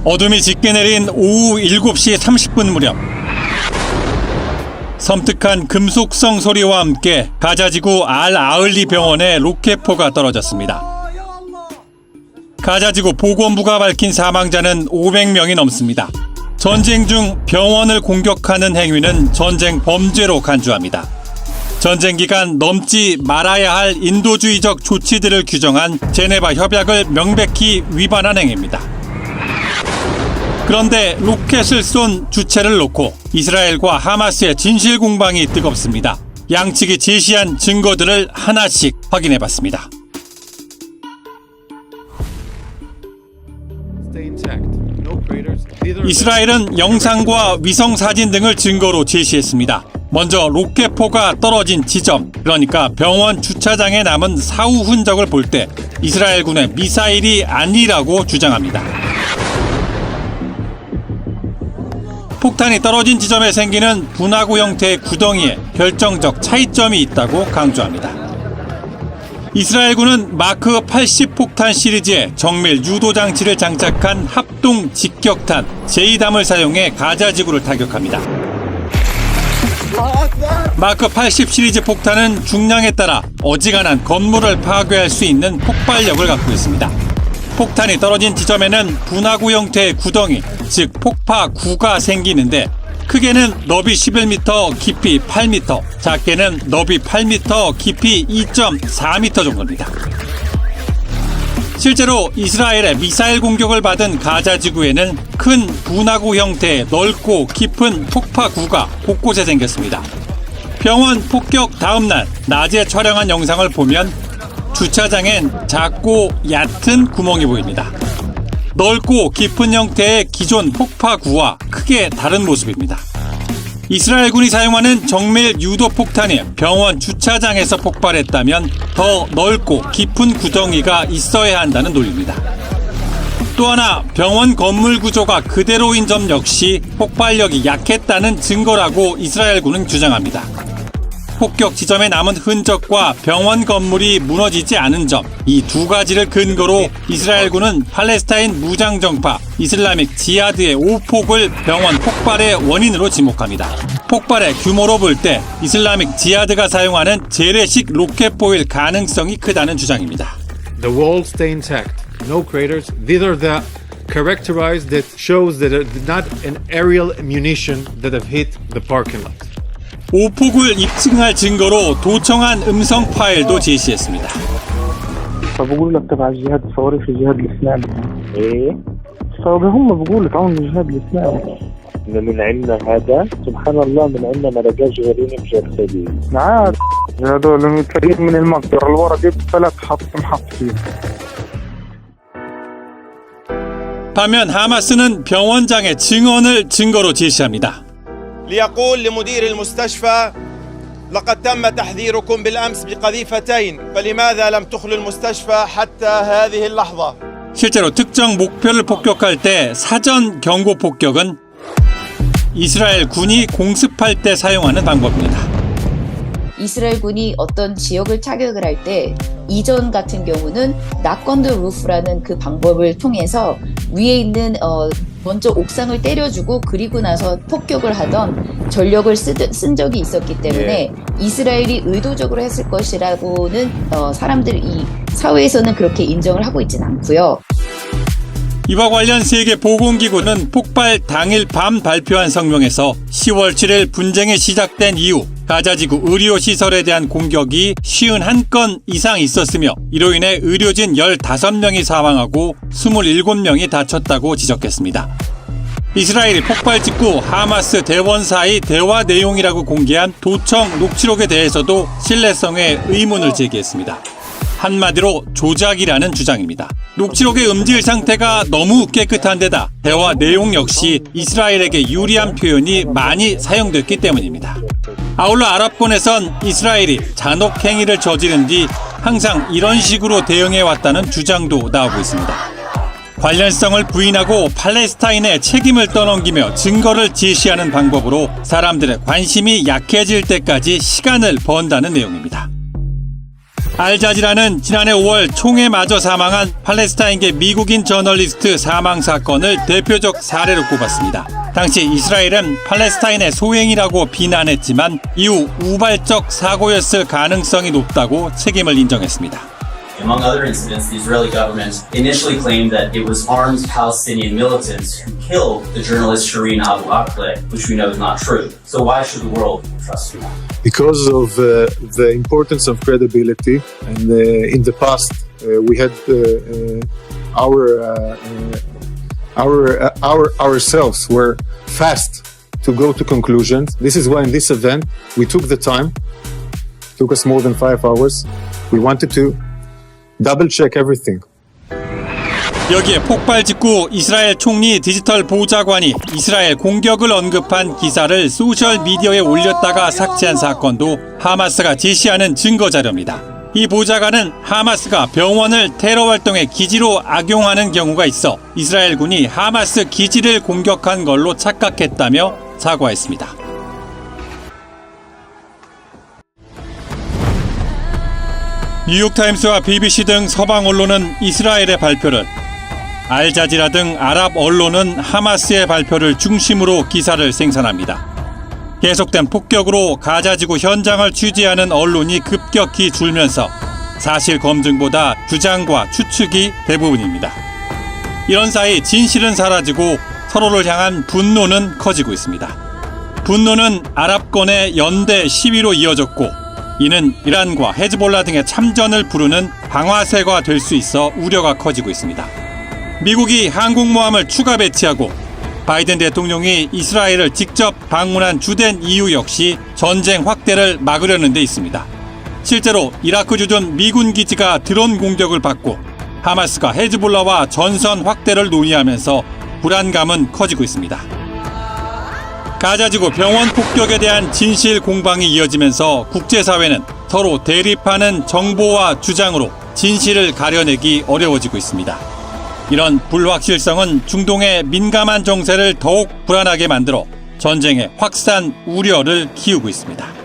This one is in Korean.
어둠이 짙게 내린 오후 7시 30분 무렵 섬뜩한 금속성 소리와 함께 가자지구 알-아흘리 병원에 로켓포가 떨어졌습니다. 가자지구 보건부가 밝힌 사망자는 500명이 넘습니다. 전쟁 중 병원을 공격하는 행위는 전쟁 범죄로 간주합니다. 전쟁 기간 넘지 말아야 할 인도주의적 조치들을 규정한 제네바 협약을 명백히 위반한 행위입니다. 그런데 로켓을 쏜 주체를 놓고 이스라엘과 하마스의 진실 공방이 뜨겁습니다. 양측이 제시한 증거들을 하나씩 확인해봤습니다. 이스라엘은 영상과 위성사진 등을 증거로 제시했습니다. 먼저 로켓포가 떨어진 지점, 그러니까 병원 주차장에 남은 사후 흔적을 볼 때 이스라엘군의 미사일이 아니라고 주장합니다. 폭탄이 떨어진 지점에 생기는 분화구 형태의 구덩이에 결정적 차이점이 있다고 강조합니다. 이스라엘군은 마크 80 폭탄 시리즈의 정밀 유도 장치를 장착한 합동 직격탄 제이담을 사용해 가자지구를 타격합니다. 마크 80 시리즈 폭탄은 중량에 따라 어지간한 건물을 파괴할 수 있는 폭발력을 갖고 있습니다. 폭탄이 떨어진 지점에는 분화구 형태의 구덩이, 즉 폭파구가 생기는데 크게는 너비 11m, 깊이 8m, 작게는 너비 8m, 깊이 2.4m 정도입니다. 실제로 이스라엘의 미사일 공격을 받은 가자지구에는 큰 분화구 형태의 넓고 깊은 폭파구가 곳곳에 생겼습니다. 병원 폭격 다음 날 낮에 촬영한 영상을 보면 주차장엔 작고 얕은 구멍이 보입니다. 넓고 깊은 형태의 기존 폭파구와 크게 다른 모습입니다. 이스라엘군이 사용하는 정밀 유도 폭탄이 병원 주차장에서 폭발했다면 더 넓고 깊은 구덩이가 있어야 한다는 논리입니다. 또 하나 병원 건물 구조가 그대로인 점 역시 폭발력이 약했다는 증거라고 이스라엘군은 주장합니다. 폭격 지점에 남은 흔적과 병원 건물이 무너지지 않은 점, 이 두 가지를 근거로 이스라엘군은 팔레스타인 무장정파 이슬라믹 지하드의 오폭을 병원 폭발의 원인으로 지목합니다. 폭발의 규모로 볼 때 이슬라믹 지하드가 사용하는 재래식 로켓포일 가능성이 크다는 주장입니다. The walls stay intact, no craters. These are the characterized that shows that it's not an aerial ammunition that have hit the parking lot. 오폭을 입증할 증거로 도청한 음성 파일도 제시했습니다. فبقول لك تبع الجهاد الثوري في الجهاد الإسلامي. إيه؟ فهم بقولوا تعاون الجهاد الإسلامي. من عندنا هذا سبحان الله من عندنا ما لقاش غيرين مجرسين. عاد هذول متفرقين من المقدرة الورا دي ثلاث محط فيه. 반면 하마스는 병원장의 증언을 증거로 제시합니다. ليقول لمدير المستشفى لقد تم تحذيركم بالأمس بقذيفتين فلماذا لم تخلوا المستشفى حتى هذه اللحظة. 실제로 특정 목표를 폭격할 때 사전 경고 폭격은 이스라엘 군이 공습할 때 사용하는 방법입니다. 이스라엘 군이 어떤 지역을 타격을 할 때 이전 같은 경우는 knock on the roof라는 그 방법을 통해서 위에 있는 먼저 옥상을 때려주고 그리고 나서 폭격을 하던 전력을 쓴 적이 있었기 때문에 이스라엘이 의도적으로 했을 것이라고는 사람들 이 사회에서는 그렇게 인정을 하고 있지는 않고요. 이와 관련 세계보건기구는 폭발 당일 밤 발표한 성명에서 10월 7일 분쟁이 시작된 이후 가자지구 의료시설에 대한 공격이 51건 이상 있었으며 이로 인해 의료진 15명이 사망하고 27명이 다쳤다고 지적했습니다. 이스라엘이 폭발 직후 하마스 대원사의 대화 내용이라고 공개한 도청 녹취록에 대해서도 신뢰성에 의문을 제기했습니다. 한마디로 조작이라는 주장입니다. 녹취록의 음질 상태가 너무 깨끗한 데다 대화 내용 역시 이스라엘에게 유리한 표현이 많이 사용됐기 때문입니다. 아울러 아랍권에선 이스라엘이 잔혹 행위를 저지른 뒤 항상 이런 식으로 대응해왔다는 주장도 나오고 있습니다. 관련성을 부인하고 팔레스타인의 책임을 떠넘기며 증거를 제시하는 방법으로 사람들의 관심이 약해질 때까지 시간을 번다는 내용입니다. 알자지라는 지난해 5월 총에 맞아 사망한 팔레스타인계 미국인 저널리스트 사망 사건을 대표적 사례로 꼽았습니다. 당시 이스라엘은 팔레스타인의 소행이라고 비난했지만 이후 우발적 사고였을 가능성이 높다고 책임을 인정했습니다. Among other incidents, the Israeli government initially claimed that it was armed Palestinian militants who killed the journalist Shireen Abu Akleh, which we know is not true. So why should the world trust you? Because of the importance of credibility, and in the past we had ourselves were fast to go to conclusions. This is why in this event we took the time. It took us more than 5 hours. We wanted to double check everything. 여기에 폭발 직후 이스라엘 총리 디지털 보좌관이 이스라엘 공격을 언급한 기사를 소셜미디어에 올렸다가 삭제한 사건도 하마스가 제시하는 증거 자료입니다. 이 보좌관은 하마스가 병원을 테러 활동의 기지로 악용하는 경우가 있어 이스라엘군이 하마스 기지를 공격한 걸로 착각했다며 사과했습니다. 뉴욕타임스와 BBC 등 서방 언론은 이스라엘의 발표를, 알자지라 등 아랍 언론은 하마스의 발표를 중심으로 기사를 생산합니다. 계속된 폭격으로 가자지구 현장을 취재하는 언론이 급격히 줄면서 사실 검증보다 주장과 추측이 대부분입니다. 이런 사이 진실은 사라지고 서로를 향한 분노는 커지고 있습니다. 분노는 아랍권의 연대 시위로 이어졌고 이는 이란과 헤즈볼라 등의 참전을 부르는 방아쇠가 될 수 있어 우려가 커지고 있습니다. 미국이 항공모함을 추가 배치하고 바이든 대통령이 이스라엘을 직접 방문한 주된 이유 역시 전쟁 확대를 막으려는 데 있습니다. 실제로 이라크 주둔 미군 기지가 드론 공격을 받고 하마스가 헤즈볼라와 전선 확대를 논의하면서 불안감은 커지고 있습니다. 가자지구 병원 폭격에 대한 진실 공방이 이어지면서 국제사회는 서로 대립하는 정보와 주장으로 진실을 가려내기 어려워지고 있습니다. 이런 불확실성은 중동의 민감한 정세를 더욱 불안하게 만들어 전쟁의 확산 우려를 키우고 있습니다.